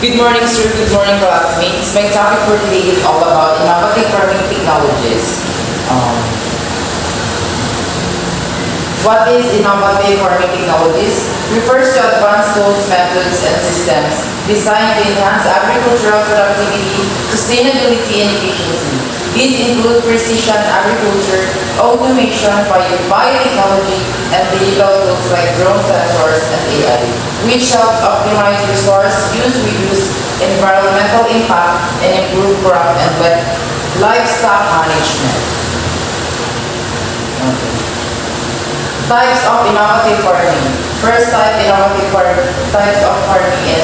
Good morning, sir. Good morning, classmates. My topic for today is all about innovative farming technologies. What is innovative farming technologies? Refers to advanced tools, methods, and systems designed to enhance agricultural productivity, sustainability, and efficiency. These include precision agriculture, automation, biotechnology, and digital tools like drone sensors and AI, which help optimize resource use, reduce environmental impact, and improve crop and livestock management. Types of innovative farming. First types of farming is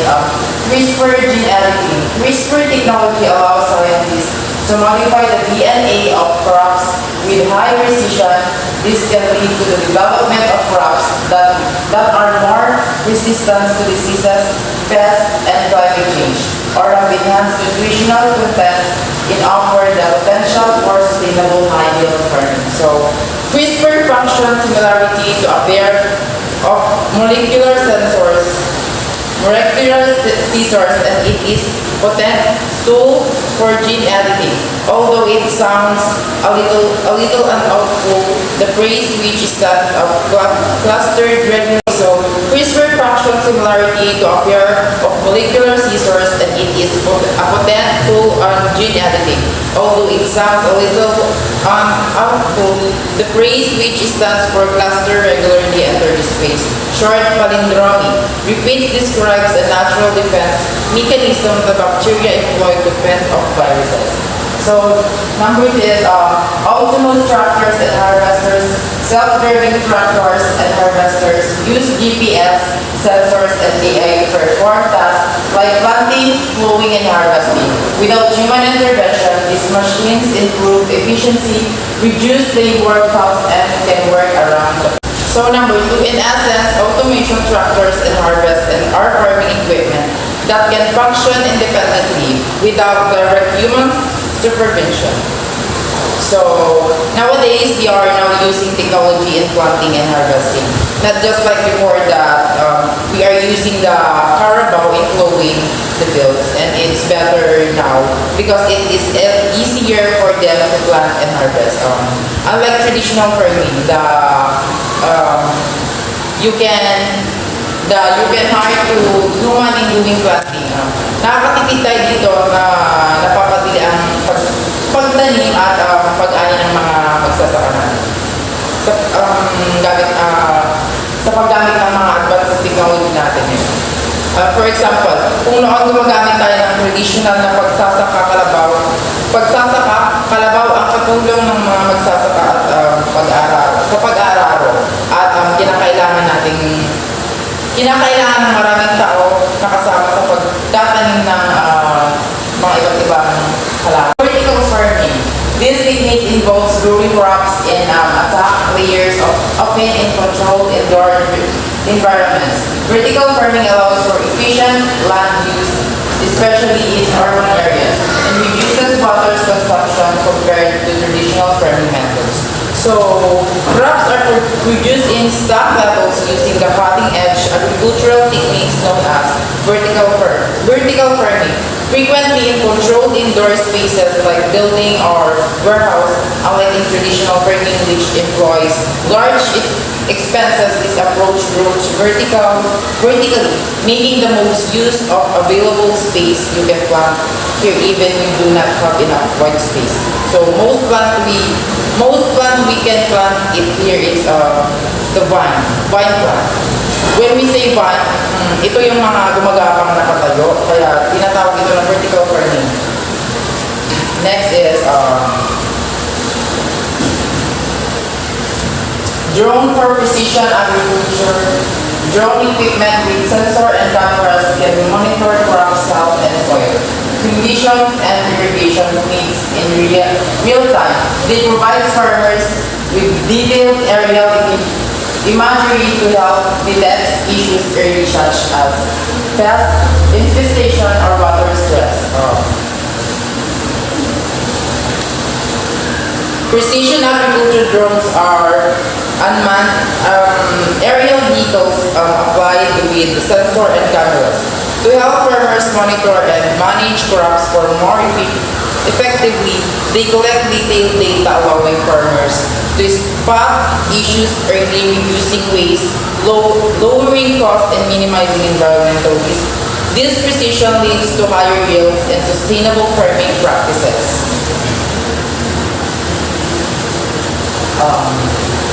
CRISPR gene editing. CRISPR technology allows scientists to modify the DNA of crops with high precision. This can lead to the development of crops that are more resistant to diseases, pests, and climate change, or have enhanced nutritional content and offer the potential for sustainable high-yield farming. So, CRISPR functions similarity to a pair of molecular scissors, and it is potent tool for gene editing. Although it sounds a little unhelpful, the phrase which stands of clustered regular. So CRISPR functions similarity to a pair of molecular scissors, and it is a potent tool on gene editing. Although it sounds a little unhelpful, the phrase which stands for cluster regularly enter the space. Short palindromy. Repeat describes a natural defense mechanism the bacteria employ to fend off viruses. So, number 2 is autonomous tractors and harvesters. Self-driving tractors and harvesters use GPS, sensors, and AI to perform tasks like planting, plowing, and harvesting. Without human intervention, these machines improve efficiency, reduce labor costs, and can work around the clock. So number 2, in essence, automation tractors and are farming equipment that can function independently without direct human supervision. So nowadays we are now using technology in planting and harvesting. Not just like before that we are using the carabao in plowing the fields, and it's better now because it is easier for them to plant and harvest. Unlike traditional farming, you can hire to human in doing planting. Nakakatipid tayo dito na napapadali ang pagtanim at pag-ani ng mga magsasaka natin. Sa paggamit ng mga advanced technology natin yun. For example, kung noon gumagamit tayo ng traditional na kalabaw ang katulong ng mga magsasaka at pag-aararo at kinakailangan ng maraming tao nakasama sa pagtatanim ng mga iba't ibang halaman. Vertical farming. This technique involves growing crops in attack layers often in controlled indoor environments. Vertical farming allows for efficient land use, especially in urban areas, and reduces water consumption compared to traditional farming methods. So, crops are produced in stock levels using the cutting-edge agricultural techniques known as vertical farming. Frequently in controlled indoor spaces like building or warehouse, unlike in traditional farming which employs large expenses, this approach grows vertically, making the most use of available space you can plant here even you do not have enough white space. So most plant we can plant it here is the vine plant. When we say vine, ito yung mga gumagapang nakatayo, kaya tinatawag ito na vertical farming. Next is drone for precision agriculture. Drone equipment with sensor and cameras can monitor crops health and soil conditions and irrigation needs in real time. They provide farmers with detailed aerial imagery to help detect issues early such as pest infestation or water stress. Precision agriculture drones are unmanned aerial vehicles applied with sensor and cameras. To help farmers monitor and manage crops for more effectively, they collect detailed data allowing farmers to spot issues early, reducing waste, lowering costs, and minimizing environmental risk. This precision leads to higher yields and sustainable farming practices.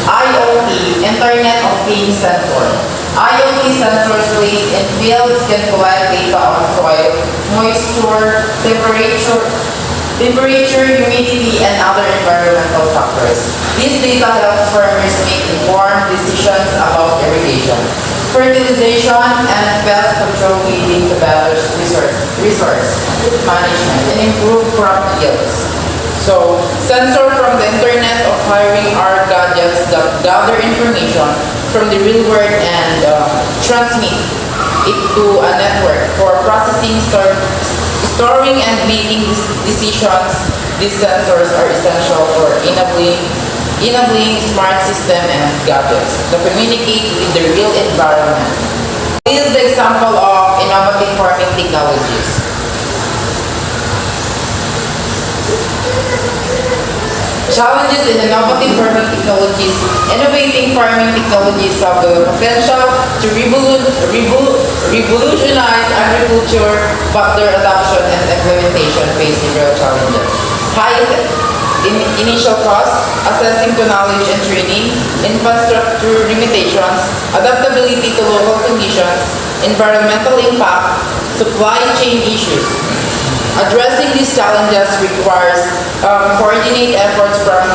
IoT, Internet of Things Sensor. IoT sensors placed in fields can collect data on soil, moisture, temperature, humidity, and other environmental factors. This data helps farmers make informed decisions about irrigation, fertilization, and pest control, leading to better resource management and improved crop yields. So, sensors from the Internet of Hiring are gadgets that gather information from the real world and transmit it to a network for processing, storing, and making decisions. These sensors are essential for enabling smart systems and gadgets that communicate with the real environment. This is the example of innovative farming technologies. Challenges in innovative farming technologies. Innovating farming technologies have the potential to revolutionize agriculture, but their adoption and implementation face several challenges. High initial costs, accessing to knowledge and training, infrastructure limitations, adaptability to local conditions, environmental impact, supply chain issues. Addressing these challenges requires coordinated efforts from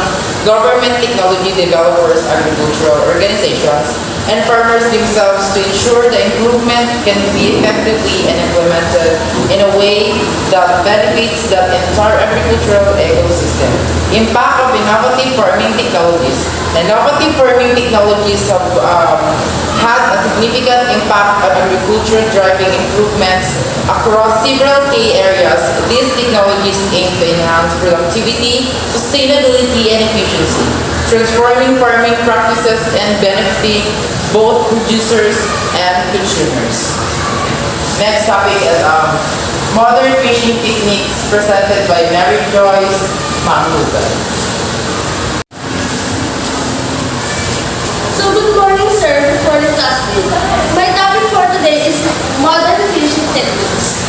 government, technology developers, agricultural organizations, and farmers themselves to ensure the improvement can be effectively and implemented in a way that benefits the entire agricultural ecosystem. Impact of innovative farming technologies. Innovative farming technologies have had a significant impact on agriculture, driving improvements across several key areas. These technologies aim to enhance productivity, sustainability, and efficiency, transforming farming practices and benefiting both producers and consumers. Next topic is modern fishing techniques presented by Mary Joyce Manghugan. So good morning, sir. Good morning, classmates. My topic for today is modern fishing techniques.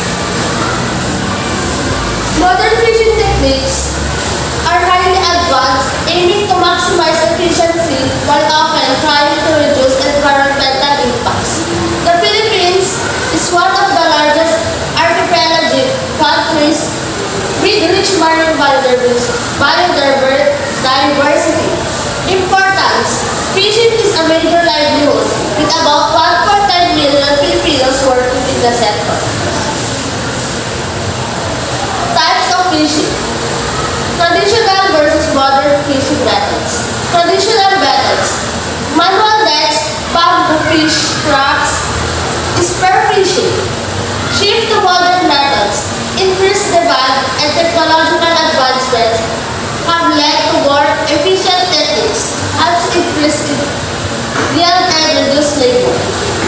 Modern fishing techniques are highly advanced, aiming to maximize efficiency while often trying to reduce environmental impacts. The Philippines is one of the largest archipelagic countries with rich marine biodiversity. Importance: fishing is a major livelihood, with about 1.9 million Filipinos working in the sector. Types of fishing: traditional versus modern fishing methods. Traditional methods: manual nets, bamboo fish traps, spear fishing. Shift to modern methods. Increased demand and technological advancements have led to more efficient techniques, helps increase yield and reduce labor.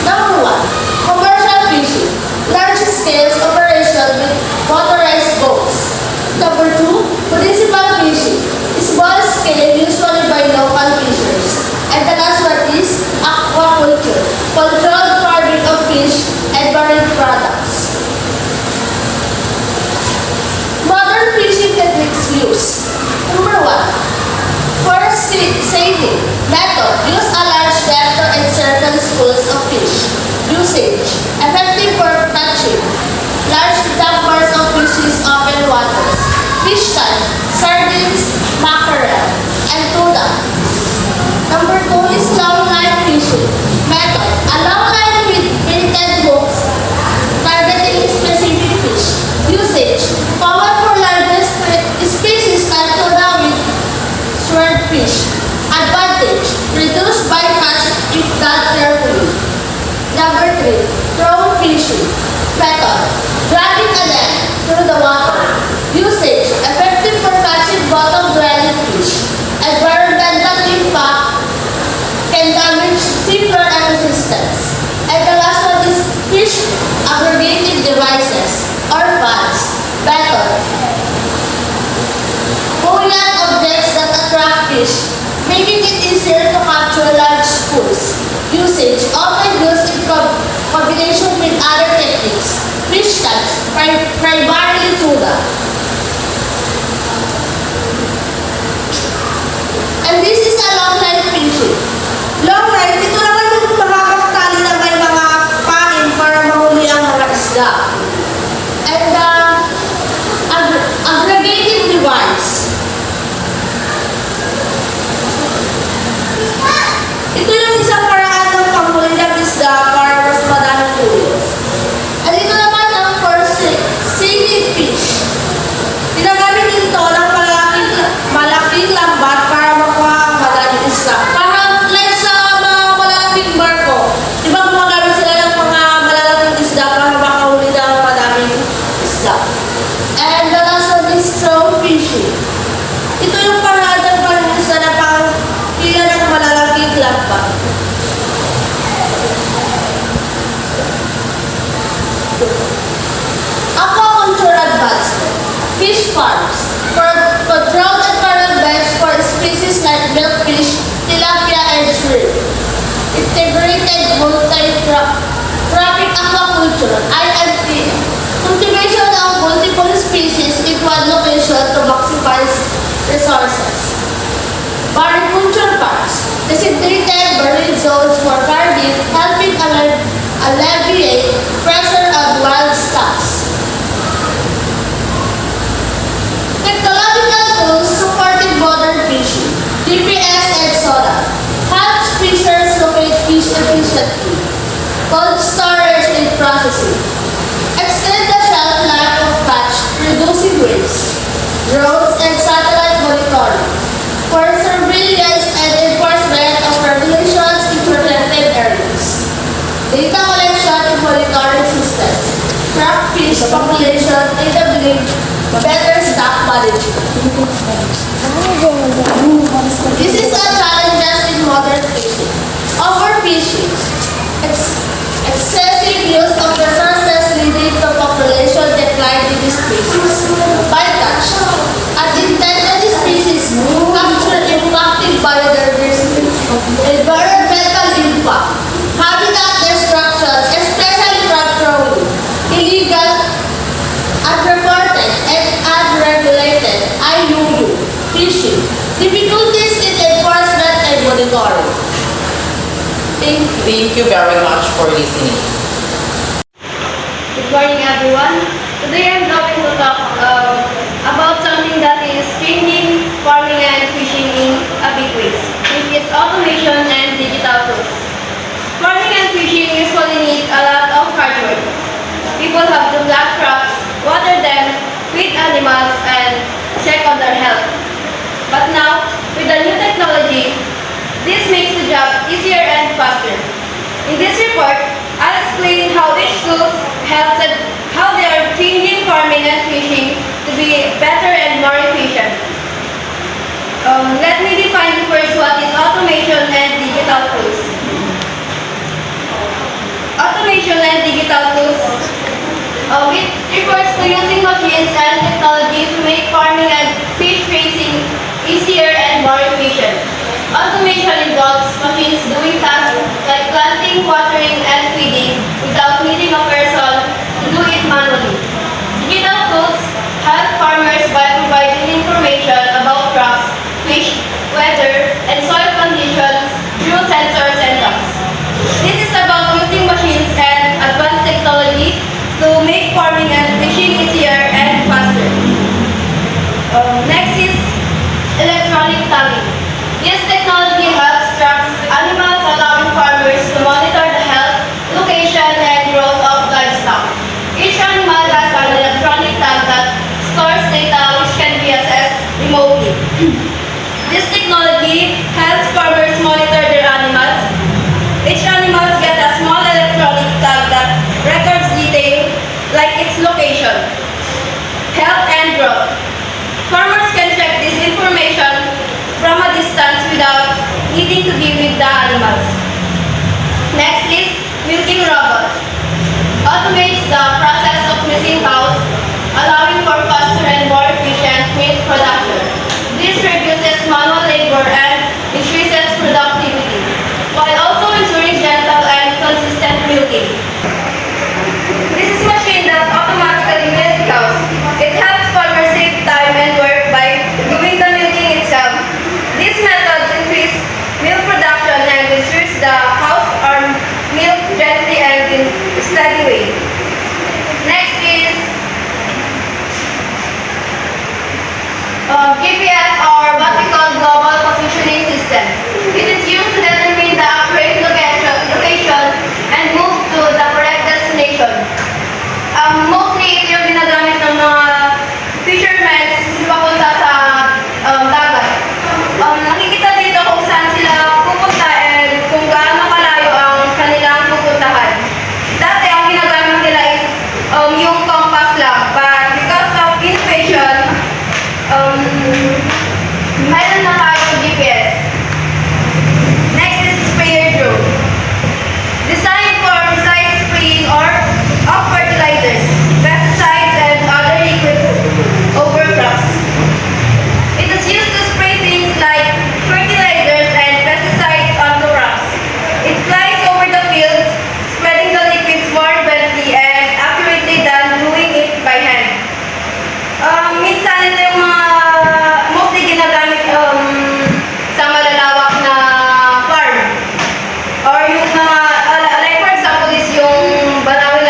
Number 1, commercial fishing. Large-scale operation with motorized boats. Number 2, municipal fishing. Small scale, usually by local fishers. And the last one is aquaculture. Controlled farming of fish and marine products. Modern fishing techniques used. Number 1, for sailing method. Use a large net to encircle schools of fish. Usage: effective for catching large numbers of fishes in open waters. Fish type: sardines, mackerel, and tuna. Number 2 is long line fishing method. A long line with painted hooks targeting specific fish. Usage: common for largest species like tuna with swordfish. Advantage: reduce bycatch if done carefully. Number 3, throw fishing method. Dragging a net through the water. Usage: effective for catching bottom-dwelling fish. Environmental impact: can damage seafloor ecosystems. And the last one is fish aggregating devices or funds. Method. Buoyant objects that attract fish, making it easier to capture large schools. Usage, often used in combination with other techniques. Fish types, primarily tuna. And this is a long line fishing. Long line, ito naman yung mahapang tali na may mga pain para mahuli ang mga isda. And the aggregating device. Ito yung isang paraan ng panghuli ng isda para mas madaming huli. And ito naman ang for sailing fish. Ginagamit ito ng malaking lambat para makuha ang madaming isda. Parang like sa mga malalaking barko. Di ba gumagamit sila ng mga malalaking isda para makahuli ng madaming isda? And the last one is straw fishing. Ito yung paraan ng panghuli na panghila ng malalaking lambat. Aquaculture advancement. Fish farms. For controlled environments for species like milkfish, tilapia, and shrimp. Integrated multi-tropic aquaculture, IMT. Cultivation of multiple species in one location to maximize resources. Mariculture parks. Designated marine zones for farming, helping alleviate pressure on wild stocks. Technological tools supporting modern fishing. GPS and sonar helps fishers locate fish efficiently. Cold storage and processing. Extend the shelf life of catch, reducing waste. Drones and satellite monitoring for surveillance and enforcement of regulations in protected areas. Data collection and monitoring systems. Track fish population, enabling better stock management. This is a challenge in modern fishing. Overfishing. Excessive use of resources leading to population decline in this species. Bycatch. Unintended species capture impacting biodiversity. Environmental impact. Habitat destruction, especially crab trawling. Illegal, unreported, and unregulated IUU fishing. Difficulties in enforcement and monitoring. Thank you. Thank you very much for listening. Good morning, everyone. Today I'm going to talk about something that is changing farming and fishing in a big ways, which is automation and digital tools. Farming and fishing usually need a lot of hard work. People have to plant crops, water them, feed animals, and check on their health. But now, with the new technology, this makes the job easier and faster. In this report, I'll explain how each tools helps and how they are changing farming and fishing to be better and more efficient. Let me define first what is automation and digital tools. Automation and digital tools. It refers to using machines and technology to make farming and fish raising easier and more efficient. Automation involves machines doing tasks like planting, watering, and feeding without needing a person to do it manually. Digital tools help farmers by providing information about crops, fish, weather, and soil conditions through sensors and apps. This is about using machines and advanced technology to make farming and fishing easier and faster. Next is electronic tagging. This technology helps track animals, allowing farmers to monitor the health, location, and growth of livestock. Each animal has an electronic tag that stores data which can be accessed remotely. This technology helps farmers monitor their animals. Each animal gets a small electronic tag that records detail like its location, health, and growth. Farmers can check this information from a distance without needing to be with the animals. Next is milking robot. A automates the process of milking cows, allowing for faster and more efficient milk production. This reduces manual labor and increases productivity, while also ensuring gentle and consistent milking. This is a machine that automatically milks cows. It helps farmers save time and work by doing the milking itself. These methods increase milk production and ensures the cows are milked gently and in a steady way. Next is GPS, or what we call Global Positioning System. It is used to determine the accurate location and move to the correct destination. Mostly ito yung ginagamit ng mga fishermen papunta sa dagat. Nakikita dito kung saan sila pupunta and kung gaano kalayo ang kanilang pupuntahan. Dati ang ginagamit nila is yung compass lang, but because of innovation, mayroon na tayong GPS. Next is sprayer drone. Designed for precise spraying of fertilizers, pesticides, and other liquids over crops. It is used to spray things like fertilizers and pesticides onto crops. It flies over the fields, spreading the liquids more evenly and accurately than doing it by hand. Minsan ito yung mga mostly ginagamit sa malalawak na farm. Or yung mga, like for example is yung Banawi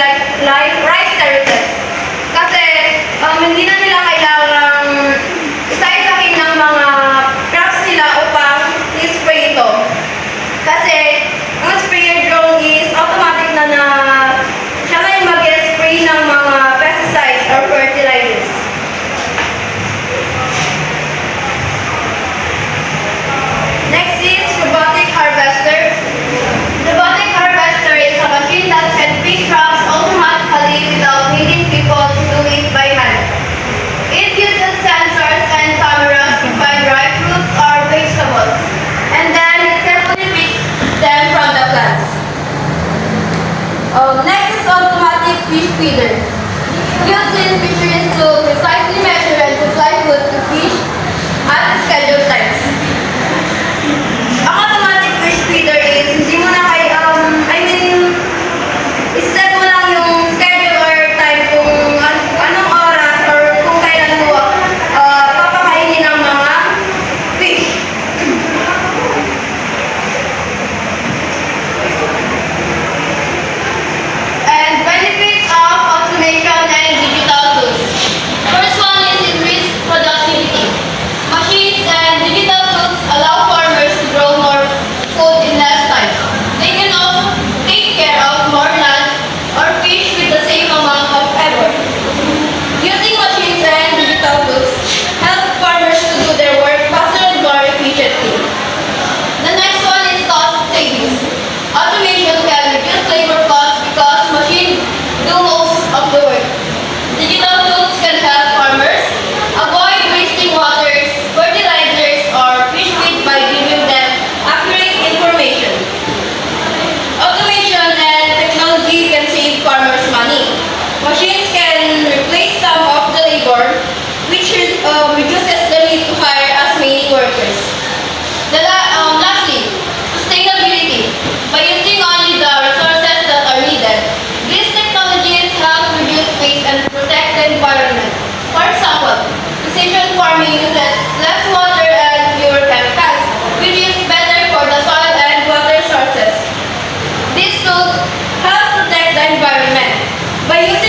like rice terraces. Kasi hindi na nila kailangang isa-isahin ng mga crops nila upang i-spray ito. Kasi ang sprayer drone is automatic na siya na yung mag-spray ng mga pesticides or fertilizers. Next is robotic harvester. Robotic harvester is a machine that can pick crops automatically without needing people to do it by hand. It uses sensors and cameras to find ripe fruits or vegetables, and then it carefully picks them from the plants. Next is automatic fish feeder. Used in fisheries to precisely measure and supply food to fish at scheduled times. Ang automatic fish feeder is hindi mo na iset mo lang yung schedule or time kung anong oras or kung kailan mo papakainin ng mga fish. And benefits of automation and digital tools. First one is increased productivity. Machines and digital tools allow farmers to grow more food in less time. They can also take care of more land or fish with the same amount of effort. Using machines and digital tools help farmers to do their work faster and more efficiently. The next one is cost savings. Automation can reduce labor costs because machines do most of the work. Digital tools can help farmers avoid wasting water, fertilizers, or fish feed by giving them accurate information. Automation and technology can save farmers money. Machines can replace some of the labor, which reduces the need to hire as many workers. Lastly, sustainability. By using only the resources that are needed, these technologies help reduce waste and protect the environment. For example, precision farming uses less water and fewer chemicals, which is better for the soil and water sources. These tools help protect the environment. By using